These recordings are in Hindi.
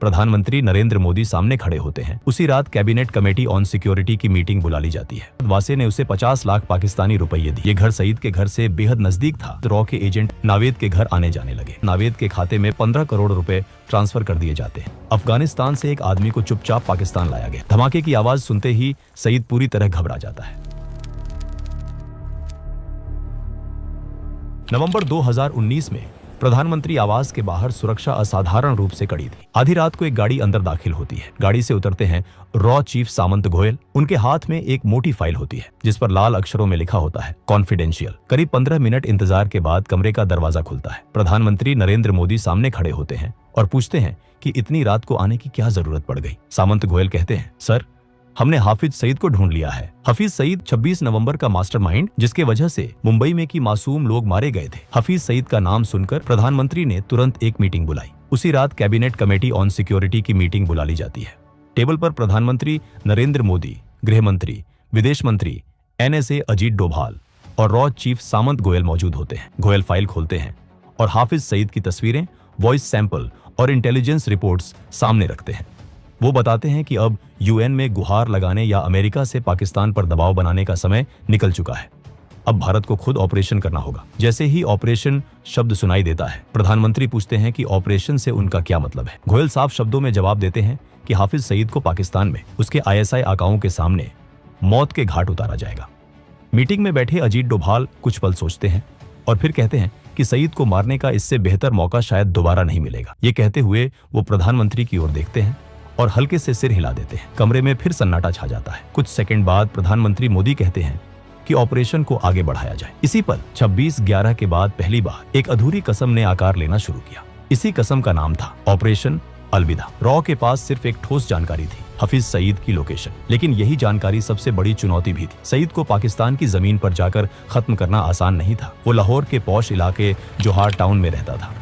प्रधानमंत्री नरेंद्र मोदी सामने खड़े होते हैं। उसी रात कैबिनेट कमेटी ऑन सिक्योरिटी की मीटिंग बुला ली जाती है। वासे ने उसे 50 लाख पाकिस्तानी रुपये दिए। ये घर सईद के घर से बेहद नजदीक था। रॉ के एजेंट नावेद के घर आने जाने लगे। नावेद के खाते में 15 करोड़ रुपए ट्रांसफर कर दिए जाते हैं। अफगानिस्तान से एक आदमी को चुपचाप पाकिस्तान लाया गया। धमाके की आवाज सुनते ही सईद पूरी तरह घबरा जाता है। नवंबर 2019 में प्रधानमंत्री आवास के बाहर सुरक्षा असाधारण रूप से कड़ी थी। आधी रात को एक गाड़ी अंदर दाखिल होती है। गाड़ी से उतरते हैं रॉ चीफ सामंत गोयल। उनके हाथ में एक मोटी फाइल होती है जिस पर लाल अक्षरों में लिखा होता है कॉन्फिडेंशियल। करीब 15 मिनट इंतजार के बाद कमरे का दरवाजा खुलता है। प्रधानमंत्री नरेंद्र मोदी सामने खड़े होते हैं और पूछते हैं कि इतनी रात को आने की क्या जरूरत पड़ गई। सामंत गोयल कहते हैं, सर, हमने हाफिज सईद को ढूंढ लिया है। हफीज सईद 26 नवंबर का मास्टरमाइंड जिसके वजह से मुंबई में की मासूम लोग मारे गए थे। हफीज सईद का नाम सुनकर प्रधानमंत्री ने तुरंत एक मीटिंग बुलाई। उसी रात कैबिनेट कमेटी ऑन सिक्योरिटी की मीटिंग बुला ली जाती है। टेबल पर प्रधानमंत्री नरेंद्र मोदी, गृह मंत्री, विदेश मंत्री, NSA अजीत डोभाल और रॉ चीफ सामंत गोयल मौजूद होते हैं। गोयल फाइल खोलते हैं और हाफिज सईद की तस्वीरें, वॉइस सैंपल और इंटेलिजेंस रिपोर्ट्स सामने रखते हैं। वो बताते हैं कि अब UN में गुहार लगाने या अमेरिका से पाकिस्तान पर दबाव बनाने का समय निकल चुका है। अब भारत को खुद ऑपरेशन करना होगा। जैसे ही ऑपरेशन शब्द सुनाई देता है, प्रधानमंत्री पूछते हैं कि ऑपरेशन से उनका क्या मतलब है। गोयल साफ शब्दों में जवाब देते हैं कि हाफिज सईद को पाकिस्तान में उसके ISI आकाओं के सामने मौत के घाट उतारा जाएगा। मीटिंग में बैठे अजीत डोभाल कुछ पल सोचते हैं और फिर कहते हैं कि सईद को मारने का इससे बेहतर मौका शायद दोबारा नहीं मिलेगा। ये कहते हुए वो प्रधानमंत्री की ओर देखते हैं और हल्के से सिर हिला देते हैं। कमरे में फिर सन्नाटा छा जाता है। कुछ सेकंड बाद प्रधानमंत्री मोदी कहते हैं कि ऑपरेशन को आगे बढ़ाया जाए। इसी पल 26/11 के बाद पहली बार एक अधूरी कसम ने आकार लेना शुरू किया। इसी कसम का नाम था ऑपरेशन अलविदा। रॉ के पास सिर्फ एक ठोस जानकारी थी, हफीज सईद की लोकेशन। लेकिन यही जानकारी सबसे बड़ी चुनौती भी थी। सईद को पाकिस्तान की जमीन पर जाकर खत्म करना आसान नहीं था। वो लाहौर के पॉश इलाके जोहार टाउन में रहता था,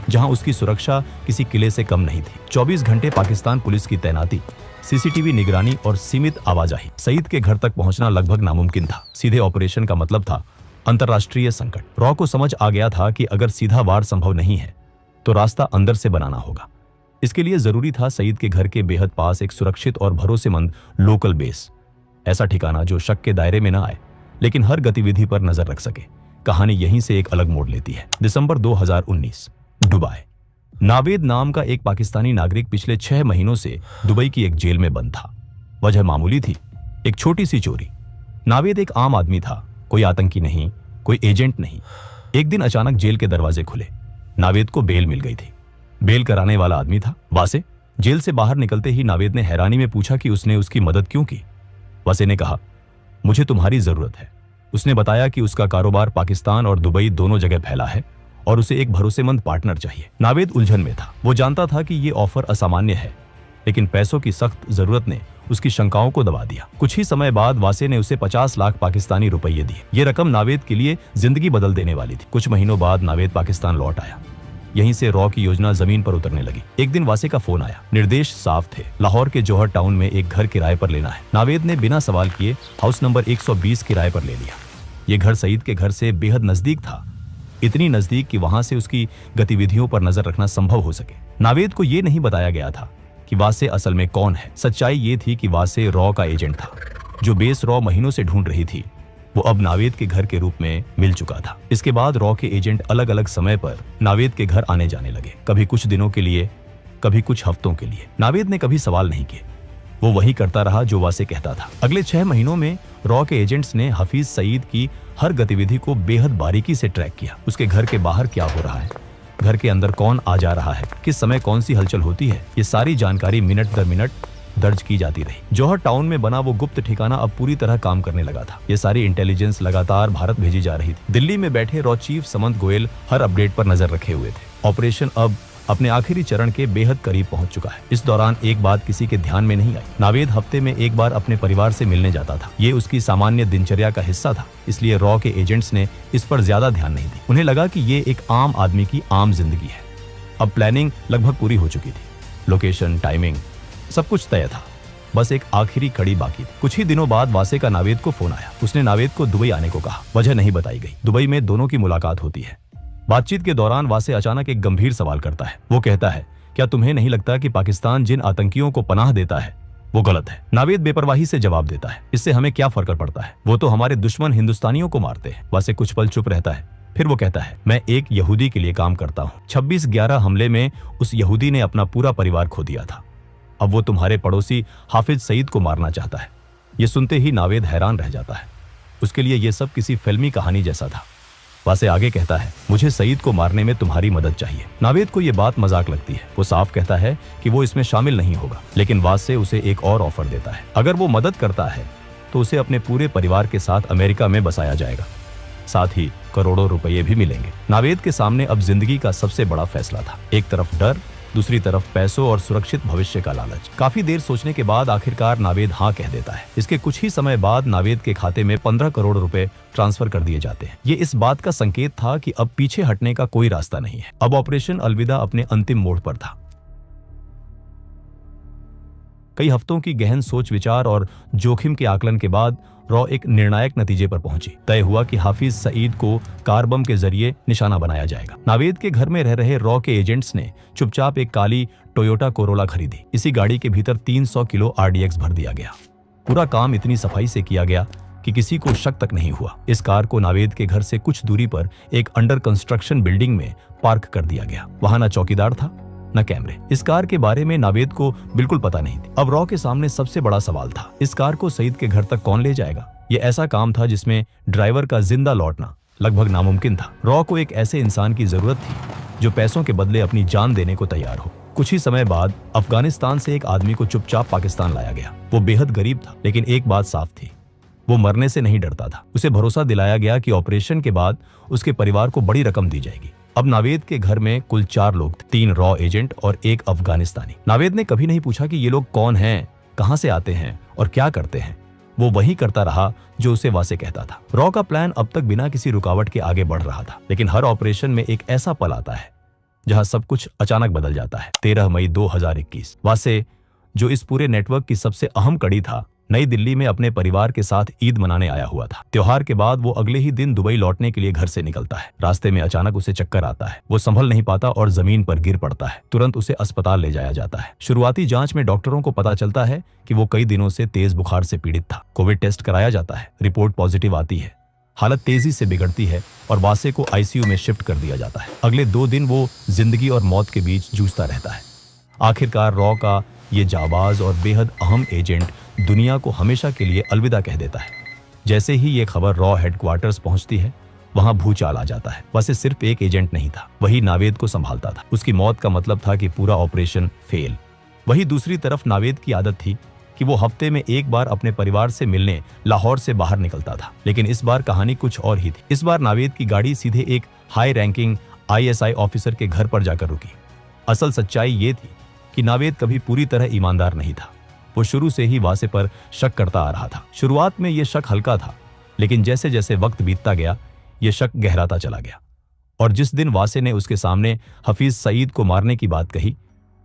जहां उसकी सुरक्षा किसी किले से कम नहीं थी। 24 घंटे पाकिस्तान पुलिस की तैनाती, CCTV निगरानी और सीमित आवाजाही। सईद के घर तक पहुंचना लगभग नामुमकिन था। सीधे ऑपरेशन का मतलब था अंतर्राष्ट्रीय संकट। रॉ को समझ आ गया था कि अगर सीधा वार संभव नहीं है तो रास्ता अंदर से बनाना होगा। इसके लिए जरूरी था सईद के घर के बेहद पास एक सुरक्षित और भरोसेमंद लोकल बेस। ऐसा ठिकाना जो शक के दायरे में न आए लेकिन हर गतिविधि पर नजर रख सके। कहानी यहीं से एक अलग मोड़ लेती है। दिसंबर 2019, दुबई। नावेद नाम का एक पाकिस्तानी नागरिक पिछले 6 महीनों से दुबई की एक जेल में बंद था। वजह मामूली थी, एक छोटी सी चोरी। नावेद एक आम आदमी था, कोई आतंकी नहीं, कोई एजेंट नहीं। एक दिन अचानक जेल के दरवाजे खुले। नावेद को बेल मिल गई थी। बेल कराने वाला आदमी था वासे। जेल से बाहर निकलते ही नावेद ने हैरानी में पूछा कि उसने उसकी मदद क्यों की। वासे ने कहा, मुझे तुम्हारी जरूरत है। उसने बताया कि उसका कारोबार पाकिस्तान और दुबई दोनों जगह फैला है और उसे एक भरोसेमंद पार्टनर चाहिए। नावेद उलझन में था। वो जानता था कि ये ऑफर असामान्य है, लेकिन पैसों की सख्त जरूरत ने उसकी शंकाओं को दबा दिया। कुछ ही समय बाद वासे ने उसे 50 लाख पाकिस्तानी रुपये दिए। ये रकम नावेद के लिए जिंदगी बदल देने वाली थी। कुछ महीनों बाद नावेद पाकिस्तान लौट आया। यहीं से रॉ की योजना जमीन पर उतरने लगी। एक दिन वासे का फोन आया। निर्देश साफ थे, लाहौर के जौहर टाउन में एक घर किराए पर लेना है। नावेद ने बिना सवाल किए हाउस नंबर 120 किराए पर ले लिया। ये घर सईद के घर से बेहद नजदीक था, इतनी नजदीक कि वहां से उसकी गतिविधियों पर नजर रखना संभव हो सके। नावेद को यह नहीं बताया गया था कि वासे असल में कौन है। सच्चाई ये थी कि वासे रॉ का एजेंट था। जो बेस रॉ महीनों से ढूंढ रही थी वो अब नावेद के घर के रूप में मिल चुका था। इसके बाद रॉ के एजेंट अलग अलग समय पर नावेद के घर आने जाने लगे, कभी कुछ दिनों के लिए, कभी कुछ हफ्तों के लिए। नावेद ने कभी सवाल नहीं किए, वो वही करता रहा जो वासे कहता था। अगले 6 महीनों में रॉ के एजेंट्स ने हफीज सईद की हर गतिविधि को बेहद बारीकी से ट्रैक किया। उसके घर के बाहर क्या हो रहा है, घर के अंदर कौन आ जा रहा है, किस समय कौन सी हलचल होती है, ये सारी जानकारी मिनट दर मिनट दर्ज की जाती रही। जौहर टाउन में बना वो गुप्त ठिकाना अब पूरी तरह काम करने लगा था। ये सारी इंटेलिजेंस लगातार भारत भेजी जा रही थी। दिल्ली में बैठे रॉ चीफ सामंत गोयल हर अपडेट पर नजर रखे हुए थे। ऑपरेशन अब अपने आखिरी चरण के बेहद करीब पहुंच चुका है। इस दौरान एक बात किसी के ध्यान में नहीं आई। नावेद हफ्ते में एक बार अपने परिवार से मिलने जाता था। ये उसकी सामान्य दिनचर्या का हिस्सा था, इसलिए रॉ के एजेंट्स ने इस पर ज्यादा ध्यान नहीं दी। उन्हें लगा कि ये एक आम आदमी की आम जिंदगी है। अब प्लानिंग लगभग पूरी हो चुकी थी। लोकेशन, टाइमिंग, सब कुछ तय था। बस एक आखिरी कड़ी बाकी थी। कुछ ही दिनों बाद वासे का नावेद को फोन आया। उसने नावेद को दुबई आने को कहा। वजह नहीं बताई गई। दुबई में दोनों की मुलाकात होती है। बातचीत के दौरान वासे अचानक एक गंभीर सवाल करता है। वो कहता है क्या तुम्हें नहीं लगता कि पाकिस्तान जिन आतंकियों को पनाह देता है वो गलत है? नावेद बेपरवाही से जवाब देता है, इससे हमें क्या फर्क पड़ता है, वो तो हमारे दुश्मन हिंदुस्तानियों को मारते हैं। वासे कुछ पल चुप रहता है, फिर वो कहता है, मैं एक यहूदी के लिए काम करता हूँ। 26/11 हमले में उस यहूदी ने अपना पूरा परिवार खो दिया था। अब वो तुम्हारे पड़ोसी हाफिज सईद को मारना चाहता है। ये सुनते ही नावेद हैरान रह जाता है। उसके लिए ये सब किसी फिल्मी कहानी जैसा था। वासे आगे कहता है, मुझे सईद को मारने में तुम्हारी मदद चाहिए। नावेद को ये बात मजाक लगती है। वो साफ कहता है कि वो इसमें शामिल नहीं होगा, लेकिन वासे उसे एक और ऑफर देता है। अगर वो मदद करता है तो उसे अपने पूरे परिवार के साथ अमेरिका में बसाया जाएगा, साथ ही करोड़ों रुपये भी मिलेंगे। नावेद के सामने अब जिंदगी का सबसे बड़ा फैसला था। एक तरफ डर, दूसरी तरफ पैसों और सुरक्षित भविष्य का लालच। काफी देर सोचने के बाद आखिरकार नावेद हाँ कह देता है। इसके कुछ ही समय बाद नावेद के खाते में 15 करोड़ रुपए ट्रांसफर कर दिए जाते हैं। ये इस बात का संकेत था कि अब पीछे हटने का कोई रास्ता नहीं है। अब ऑपरेशन अलविदा अपने अंतिम मोड़ पर था। कई हफ्तों की गहन सोच विचार और जोखिम के आकलन के बाद रॉ एक निर्णायक नतीजे पर पहुंची। तय हुआ कि हाफिज सईद को कार बम के जरिए निशाना बनाया जाएगा। नावेद के घर में रह रहे रॉ के एजेंट्स ने चुपचाप एक काली टोयोटा कोरोला खरीदी। इसी गाड़ी के भीतर 300 किलो RDX भर दिया गया। पूरा काम इतनी सफाई से किया गया कि किसी को शक तक नहीं हुआ। इस कार को नावेद के घर से कुछ दूरी पर एक अंडर कंस्ट्रक्शन बिल्डिंग में पार्क कर दिया गया। वहां न चौकीदार था न कैमरे। इस कार के बारे में नावेद को बिल्कुल पता नहीं थी। अब रॉ के सामने सबसे बड़ा सवाल था, इस कार को सईद के घर तक कौन ले जाएगा? यह ऐसा काम था जिसमें ड्राइवर का जिंदा लौटना लगभग नामुमकिन था। रॉ को एक ऐसे इंसान की जरूरत थी जो पैसों के बदले अपनी जान देने को तैयार हो। कुछ ही समय बाद अफगानिस्तान से एक आदमी को चुपचाप पाकिस्तान लाया गया। वो बेहद गरीब था, लेकिन एक बात साफ थी, वो मरने से नहीं डरता था। उसे भरोसा दिलाया गया कि ऑपरेशन के बाद उसके परिवार को बड़ी रकम दी जाएगी। अब नावेद के घर में कुल 4 लोग थे, 3 रॉ एजेंट और 1 अफगानिस्तानी। नावेद ने कभी नहीं पूछा कि ये लोग कौन हैं, कहां से आते हैं और क्या करते हैं। वो वही करता रहा जो उसे वासे कहता था। रॉ का प्लान अब तक बिना किसी रुकावट के आगे बढ़ रहा था, लेकिन हर ऑपरेशन में एक ऐसा पल आता है जहां सब कुछ अचानक बदल जाता है। 13 मई 2021 वासे, जो इस पूरे नेटवर्क की सबसे अहम कड़ी था, नई दिल्ली में अपने परिवार के साथ ईद मनाने आया हुआ था। त्योहार के बाद वो अगले ही दिन दुबई लौटने के लिए घर से निकलता है। रास्ते में अचानक उसे चक्कर आता है। वो संभल नहीं पाता और जमीन पर गिर पड़ता है। तुरंत उसे अस्पताल ले जाया जाता है। शुरुआती जांच में डॉक्टरों को पता चलता है कि वो कई दिनों से तेज बुखार से पीड़ित था। कोविड टेस्ट कराया जाता है, रिपोर्ट पॉजिटिव आती है। हालत तेजी से बिगड़ती है और वासे को ICU में शिफ्ट कर दिया जाता है। अगले 2 दिन वो जिंदगी और मौत के बीच जूझता रहता है। आखिरकार रॉ का ये जाबाज और बेहद अहम एजेंट दुनिया को हमेशा के लिए अलविदा कह देता है। जैसे ही ये खबर रॉ हेडक्वार्टर्स पहुंचती है, वहां भूचाल आ जाता है। वैसे सिर्फ एक एजेंट नहीं था, वही नावेद को संभालता था। उसकी मौत का मतलब था कि पूरा ऑपरेशन फेल। वही दूसरी तरफ नावेद की आदत थी कि वो हफ्ते में एक बार अपने परिवार से मिलने लाहौर से बाहर निकलता था। लेकिन इस बार कहानी कुछ और ही थी। इस बार नावेद की गाड़ी सीधे एक हाई रैंकिंग ISI ऑफिसर के घर पर जाकर रुकी। असल सच्चाई ये थी कि नावेद कभी पूरी तरह ईमानदार नहीं था। वो शुरू से ही वासे पर शक करता आ रहा था। शुरुआत में ये शक हल्का था, लेकिन जैसे जैसे वक्त बीतता गया, ये शक गहराता चला गया। और जिस दिन वासे ने उसके सामने हफीज सईद को मारने की बात कही,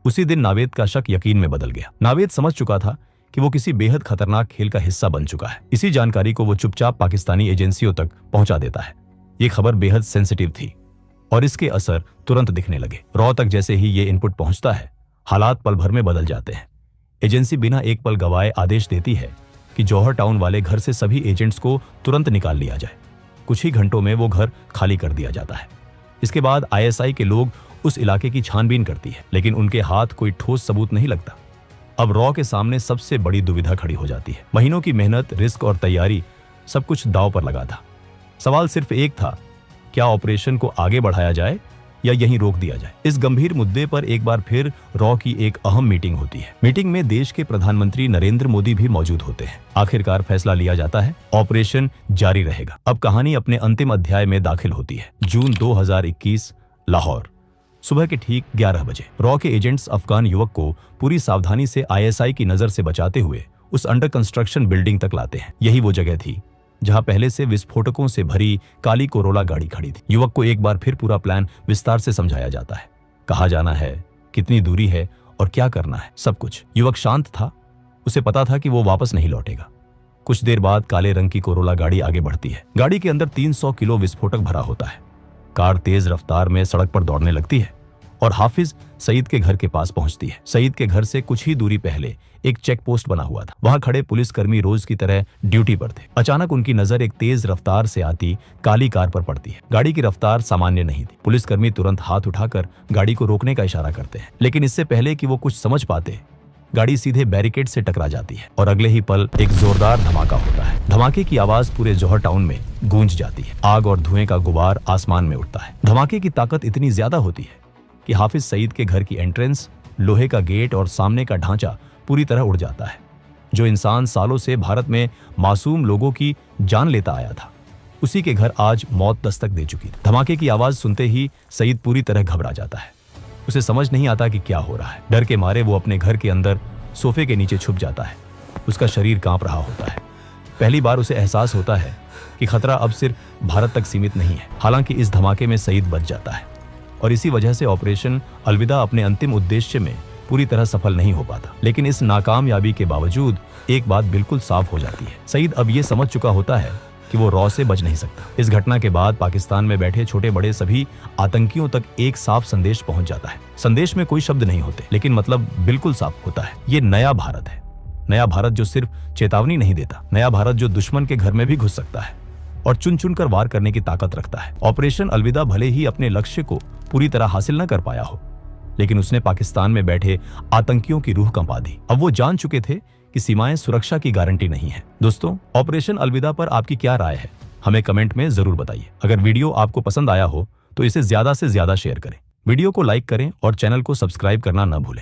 उसी दिन नावेद का शक यकीन में बदल गया। नावेद समझ चुका था कि वो किसी बेहद खतरनाक खेल का हिस्सा बन चुका है। इसी जानकारी को वो चुपचाप पाकिस्तानी एजेंसियों तक पहुंचा देता है। ये खबर बेहद सेंसिटिव थी और इसके असर तुरंत दिखने लगे। रॉ तक जैसे ही ये इनपुट पहुंचता है, हालात पल भर में बदल जाते हैं। एजेंसी बिना एक पल गवाए आदेश देती है कि जौहर टाउन वाले घर से सभी एजेंट्स को तुरंत निकाल लिया जाए। कुछ ही घंटों में वो घर खाली कर दिया जाता है। इसके बाद ISI के लोग उस इलाके की छानबीन करती है, लेकिन उनके हाथ कोई ठोस सबूत नहीं लगता। अब रॉ के सामने सबसे बड़ी दुविधा खड़ी हो जाती है। महीनों की मेहनत, रिस्क और तैयारी, सब कुछ दांव पर लगा था। सवाल सिर्फ एक था, क्या ऑपरेशन को आगे बढ़ाया जाए या यहीं रोक दिया जाए। इस गंभीर मुद्दे पर एक बार फिर रॉ की एक अहम मीटिंग होती है। मीटिंग में देश के प्रधानमंत्री नरेंद्र मोदी भी मौजूद होते हैं। आखिरकार फैसला लिया जाता है, ऑपरेशन जारी रहेगा। अब कहानी अपने अंतिम अध्याय में दाखिल होती है। जून 2021, लाहौर, सुबह के ठीक 11 बजे। रॉ के एजेंट्स अफगान युवक को पूरी सावधानी से ISI की नजर से बचाते हुए उस अंडर कंस्ट्रक्शन बिल्डिंग तक लाते हैं। यही वो जगह थी जहां पहले से विस्फोटकों से भरी काली कोरोला गाड़ी खड़ी थी। युवक को एक बार फिर पूरा प्लान विस्तार से समझाया जाता है। कहाँ जाना है, कितनी दूरी है और क्या करना है, सब कुछ। युवक शांत था, उसे पता था कि वो वापस नहीं लौटेगा। कुछ देर बाद काले रंग की कोरोला गाड़ी आगे बढ़ती है। गाड़ी के अंदर 300 किलो विस्फोटक भरा होता है। कार तेज रफ्तार में सड़क पर दौड़ने लगती है और हाफिज सईद के घर के पास पहुंचती है। सईद के घर से कुछ ही दूरी पहले एक चेक पोस्ट बना हुआ था। वहां खड़े पुलिसकर्मी रोज की तरह ड्यूटी पर थे। अचानक उनकी नजर एक तेज रफ्तार से आती काली कार पर पड़ती है। गाड़ी की रफ्तार सामान्य नहीं थी। पुलिसकर्मी तुरंत हाथ उठाकर गाड़ी को रोकने का इशारा करते हैं, लेकिन इससे पहले कि वो कुछ समझ पाते गाड़ी सीधे बैरिकेड से टकरा जाती है और अगले ही पल एक जोरदार धमाका होता है। धमाके की आवाज पूरे जौहर टाउन में गूंज जाती है। आग और धुएं का गुबार आसमान में उठता है। धमाके की ताकत इतनी ज्यादा होती है कि हाफिज सईद के घर की एंट्रेंस, लोहे का गेट और सामने का ढांचा पूरी तरह उड़ जाता है। जो इंसान सालों से भारत में मासूम लोगों की जान लेता आया था, उसी के घर आज मौत दस्तक दे चुकी थी। धमाके की आवाज सुनते ही सईद पूरी तरह घबरा जाता है। उसे समझ नहीं आता कि क्या हो रहा है। डर के मारे वो अपने घर के अंदर सोफे के नीचे छुप जाता है। उसका शरीर कांप रहा होता है। पहली बार उसे एहसास होता है कि खतरा अब सिर्फ भारत तक सीमित नहीं है। हालांकि इस धमाके में सईद बच जाता है और इसी वजह से ऑपरेशन अलविदा अपने अंतिम उद्देश्य में पूरी तरह सफल नहीं हो पाता। लेकिन इस नाकामयाबी के बावजूद एक बात बिल्कुल साफ हो जाती है। सईद अब ये समझ चुका होता है कि वो रॉ से बच नहीं सकता। इस घटना के बाद पाकिस्तान में बैठे छोटे बड़े सभी आतंकियों तक एक साफ संदेश पहुंच जाता है। संदेश में कोई शब्द नहीं होते, लेकिन मतलब बिल्कुल साफ होता है। ये नया भारत है। नया भारत जो सिर्फ चेतावनी नहीं देता, नया भारत जो दुश्मन के घर में भी घुस सकता है और चुन चुन कर वार करने की ताकत रखता है। ऑपरेशन अलविदा भले ही अपने लक्ष्य को पूरी तरह हासिल न कर पाया हो, लेकिन उसने पाकिस्तान में बैठे आतंकियों की रूह कंपा दी। अब वो जान चुके थे कि सीमाएं सुरक्षा की गारंटी नहीं है। दोस्तों, ऑपरेशन अलविदा पर आपकी क्या राय है, हमें कमेंट में जरूर बताइए। अगर वीडियो आपको पसंद आया हो तो इसे ज्यादा से ज्यादा शेयर करें, वीडियो को लाइक करें और चैनल को सब्सक्राइब करना न भूलें।